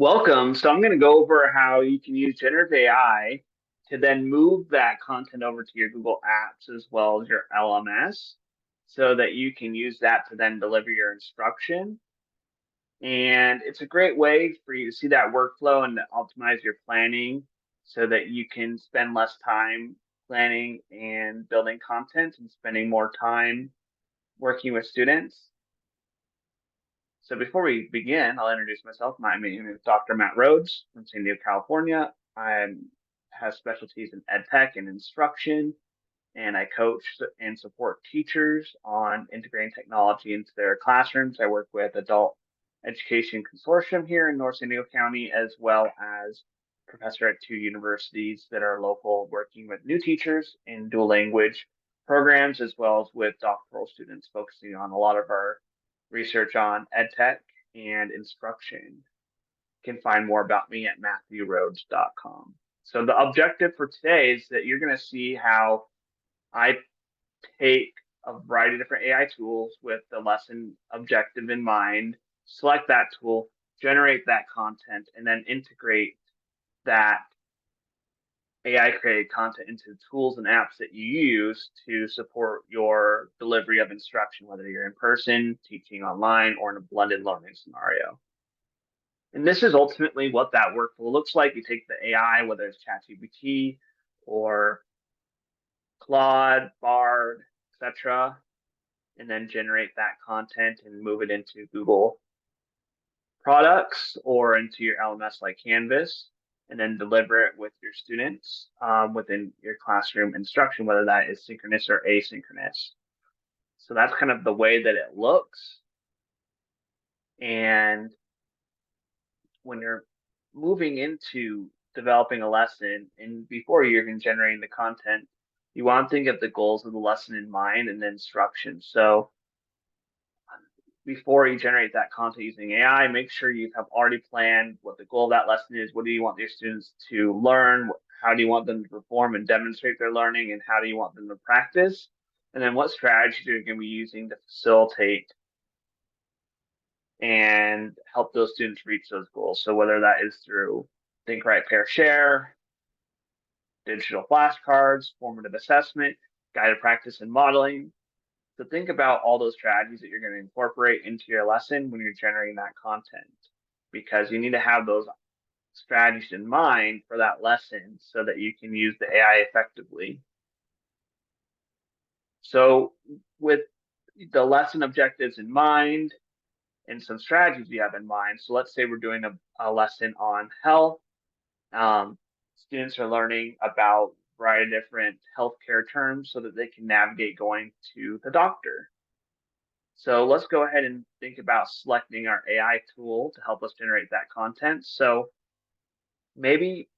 Welcome. So I'm going to go over how you can use generative AI to then move that content over to your Google Apps as well as your LMS so that you can use that to then deliver your instruction. And it's a great way for you to see that workflow and to optimize your planning so that you can spend less time planning and building content and spending more time working with students. So before we begin, I'll introduce myself. My name is Dr. Matt Rhoads from San Diego, California. I have specialties in ed tech and instruction, and I coach and support teachers on integrating technology into their classrooms. I work with Adult Education Consortium here in North San Diego County, as well as professor at two universities that are local, working with new teachers in dual language programs, as well as with doctoral students, focusing on a lot of our research on edtech and instruction. You can find more about me at matthewrhoads.com. So the objective for today is that you're going to see how I take a variety of different AI tools with the lesson objective in mind, select that tool, generate that content, and then integrate that AI created content into the tools and apps that you use to support your delivery of instruction, whether you're in person, teaching online, or in a blended learning scenario. And this is ultimately what that workflow looks like. You take the AI, whether it's ChatGPT or Claude, Bard, etc., and then generate that content and move it into Google products or into your LMS like Canvas, and then deliver it with your students within your classroom instruction, whether that is synchronous or asynchronous. So that's kind of the way that it looks. And when you're moving into developing a lesson and before you're even generating the content, you want to think of the goals of the lesson in mind and the instruction. So before you generate that content using AI, make sure you have already planned what the goal of that lesson is. What do you want your students to learn? How do you want them to perform and demonstrate their learning? And how do you want them to practice? And then what strategies are you going to be using to facilitate and help those students reach those goals? So whether that is through Think, Write, Pair, Share, digital flashcards, formative assessment, guided practice and modeling. So think about all those strategies that you're going to incorporate into your lesson when you're generating that content, because you need to have those strategies in mind for that lesson so that you can use the AI effectively. So with the lesson objectives in mind and some strategies you have in mind. So let's say we're doing a lesson on health. Students are learning about a variety of different healthcare terms so that they can navigate going to the doctor. So let's go ahead and think about selecting our AI tool to help us generate that content. So maybe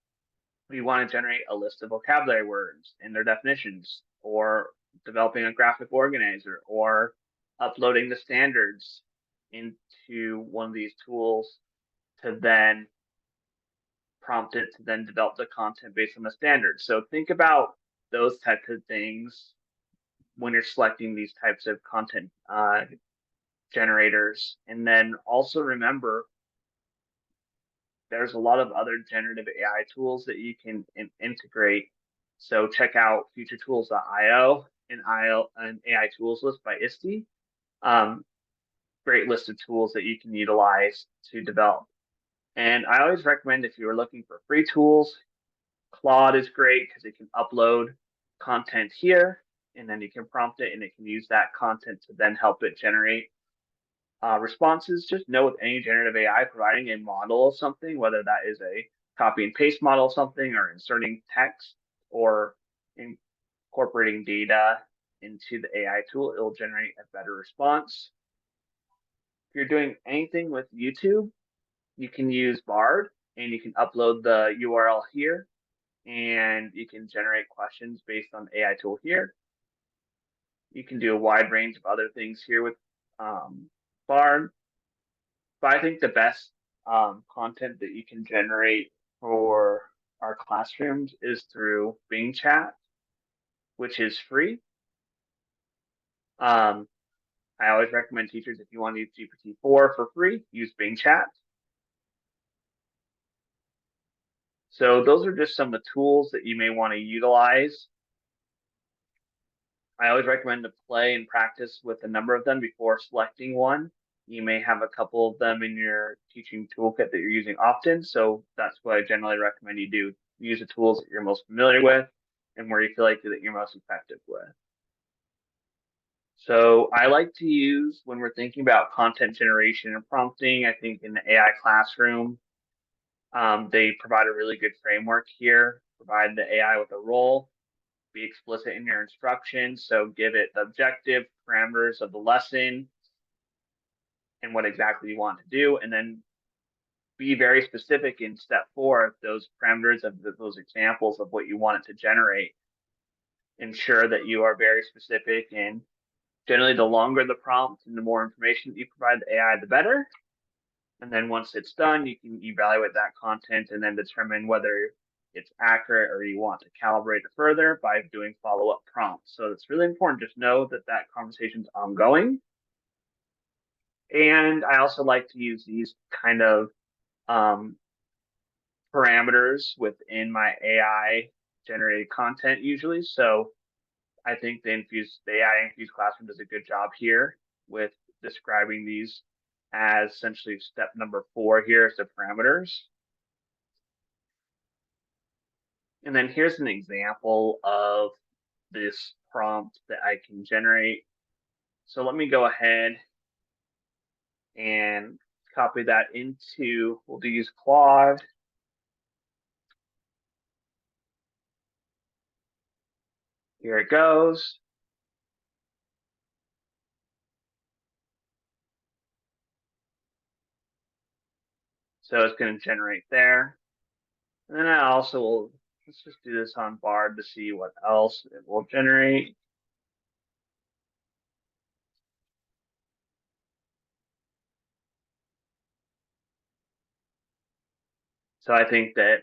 we want to generate a list of vocabulary words and their definitions, or developing a graphic organizer, or uploading the standards into one of these tools to then prompt it to then develop the content based on the standards. So think about those types of things when you're selecting these types of content generators. And then also remember, there's a lot of other generative AI tools that you can integrate. So check out futuretools.io and an AI tools list by ISTE. Great list of tools that you can utilize to develop. And I always recommend, if you're looking for free tools, Claude is great because it can upload content here, and then you can prompt it and it can use that content to then help it generate responses. Just know with any generative AI, providing a model of something, whether that is a copy and paste model of something or inserting text or incorporating data into the AI tool, it will generate a better response. If you're doing anything with YouTube, you can use Bard and you can upload the URL here and you can generate questions based on the AI tool here. You can do a wide range of other things here with Bard. But I think the best content that you can generate for our classrooms is through Bing Chat, which is free. I always recommend teachers, if you want to use GPT-4 for free, use Bing Chat. So those are just some of the tools that you may want to utilize. I always recommend to play and practice with a number of them before selecting one. You may have a couple of them in your teaching toolkit that you're using often. So that's what I generally recommend you do. Use the tools that you're most familiar with and where you feel like that you're most effective with. So I like to use when we're thinking about content generation and prompting, I think in the AI classroom, they provide a really good framework here, provide the AI with a role, be explicit in your instructions. So give it the objective parameters of the lesson and what exactly you want to do. And then be very specific in step 4 of those parameters of those examples of what you want it to generate. Ensure that you are very specific, and generally the longer the prompt and the more information that you provide the AI, the better. And then once it's done, you can evaluate that content and then determine whether it's accurate or you want to calibrate it further by doing follow-up prompts. So it's really important to just know that that conversation is ongoing. And I also like to use these kind of parameters within my AI generated content usually. So I think the AI Infused Classroom does a good job here with describing these as essentially step number 4 here is the parameters. And then here's an example of this prompt that I can generate. So let me go ahead and copy that into, we'll use Claude. Here it goes. So it's going to generate there. And then I also will, let's just do this on Bard to see what else it will generate. So I think that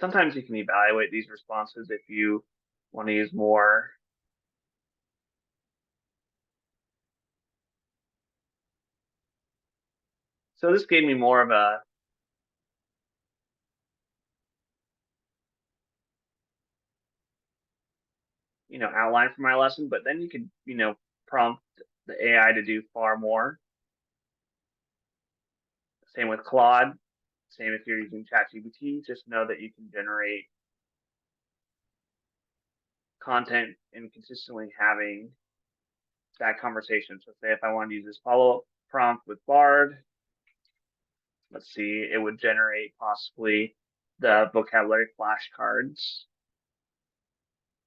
sometimes you can evaluate these responses if you want to use more. So this gave me more of a outline for my lesson, but then you could prompt the AI to do far more. Same with Claude. Same if you're using ChatGPT. Just know that you can generate content and consistently having that conversation. So say if I wanted to use this follow-up prompt with Bard, let's see, it would generate possibly the vocabulary flashcards.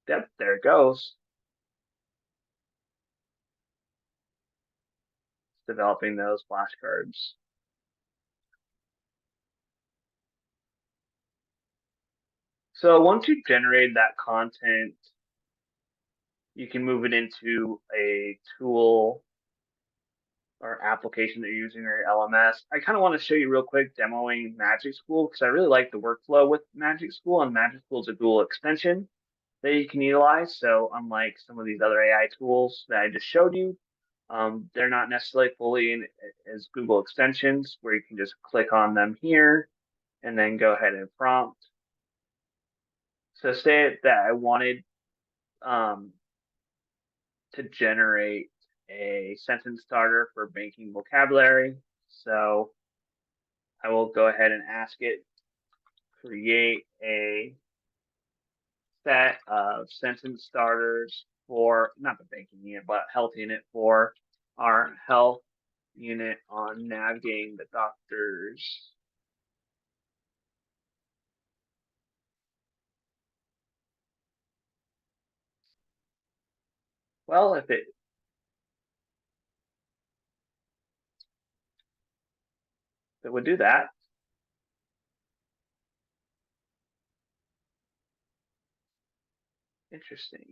Yep, there it goes. It's developing those flashcards. So once you generate that content, you can move it into a tool or application that you're using or your LMS. I kind of want to show you real quick demoing Magic School because I really like the workflow with Magic School, and Magic School is a Google extension that you can utilize. So unlike some of these other AI tools that I just showed you, they're not necessarily fully in as Google extensions where you can just click on them here and then go ahead and prompt. So say that I wanted um, to generate a sentence starter for banking vocabulary. So I will go ahead and ask it, create a set of sentence starters for not the banking unit, but health unit for our health unit on navigating the doctors. Well, if it would do that, interesting.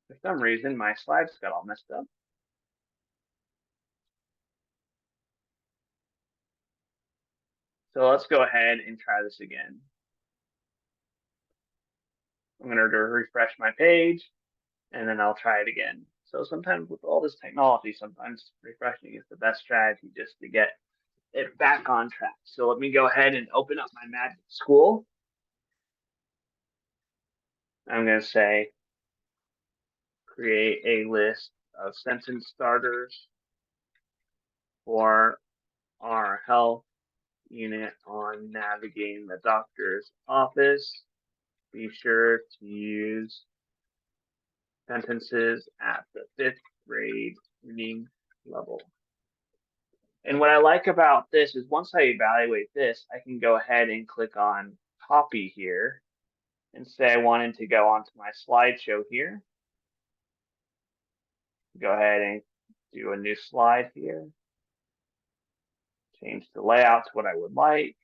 For some reason, my slides got all messed up. So let's go ahead and try this again. I'm going to refresh my page, and then I'll try it again. So sometimes with all this technology, sometimes refreshing is the best strategy just to get it back on track. So let me go ahead and open up my Magic School. I'm going to say create a list of sentence starters for our health unit on navigating the doctor's office. Be sure to use sentences at the 5th grade reading level. And what I like about this is once I evaluate this, I can go ahead and click on copy here and say I wanted to go onto my slideshow here. Go ahead and do a new slide here. Change the layout to what I would like.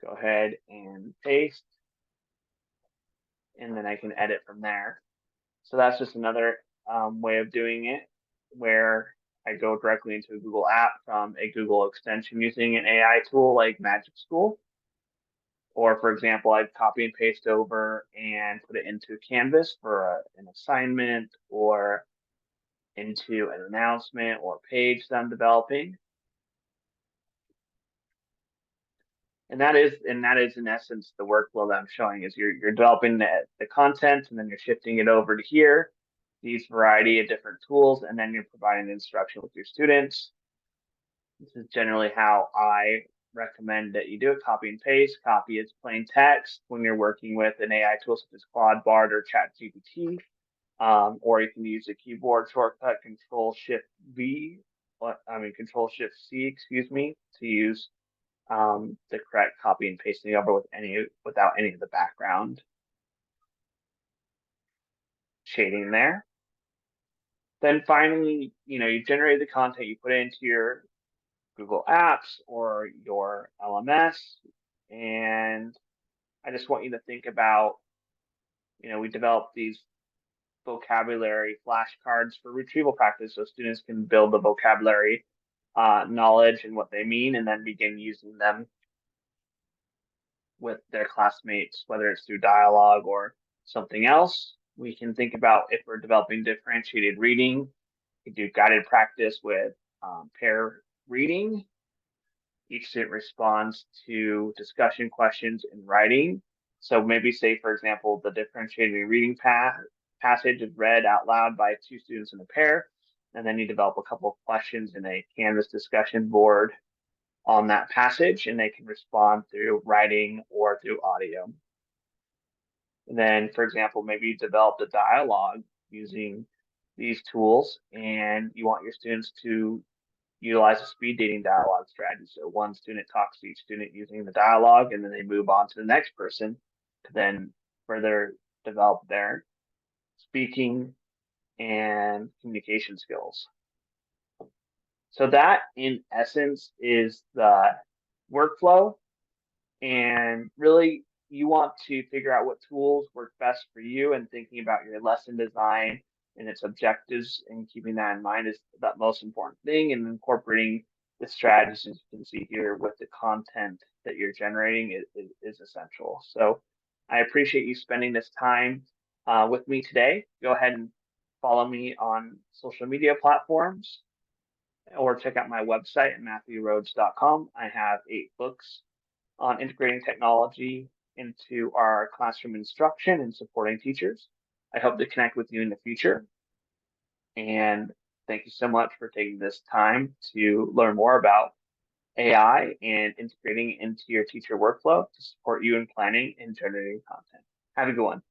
Go ahead and paste. And then I can edit from there. So that's just another way of doing it where I go directly into a Google app from a Google extension using an AI tool like Magic School. Or for example, I'd copy and paste over and put it into Canvas for an assignment or into an announcement or page that I'm developing. And that is in essence the workflow that I'm showing is you're developing the content and then you're shifting it over to here, these variety of different tools, and then you're providing the instruction with your students. This is generally how I recommend that you do it. Copy and paste. Copy is plain text when you're working with an AI tool such as Claude, Bard, or ChatGPT. Or you can use a keyboard shortcut Control Shift V, Control Shift C, excuse me, to use the correct copy and pasting over without any of the background shading there. Then finally, you generate the content, you put it into your Google Apps or your LMS, and I just want you to think about, we developed these vocabulary flashcards for retrieval practice so students can build the vocabulary knowledge and what they mean and then begin using them with their classmates, whether it's through dialogue or something else. We can think about if we're developing differentiated reading, we do guided practice with pair reading. Each student responds to discussion questions in writing. So maybe say, for example, the differentiated reading passage is read out loud by 2 students in a pair, and then you develop a couple of questions in a Canvas discussion board on that passage, and they can respond through writing or through audio. And then, for example, maybe you developed a dialogue using these tools, and you want your students to utilize a speed dating dialogue strategy. So one student talks to each student using the dialogue, and then they move on to the next person to then further develop their speaking and communication skills. So that, in essence, is the workflow. And really, you want to figure out what tools work best for you, and thinking about your lesson design and its objectives and keeping that in mind is the most important thing, and incorporating the strategies you can see here with the content that you're generating is essential. So I appreciate you spending this time with me today. Go ahead and follow me on social media platforms or check out my website at matthewrhoads.com. I have 8 books on integrating technology into our classroom instruction and supporting teachers. I hope to connect with you in the future. And thank you so much for taking this time to learn more about AI and integrating it into your teacher workflow to support you in planning and generating content. Have a good one.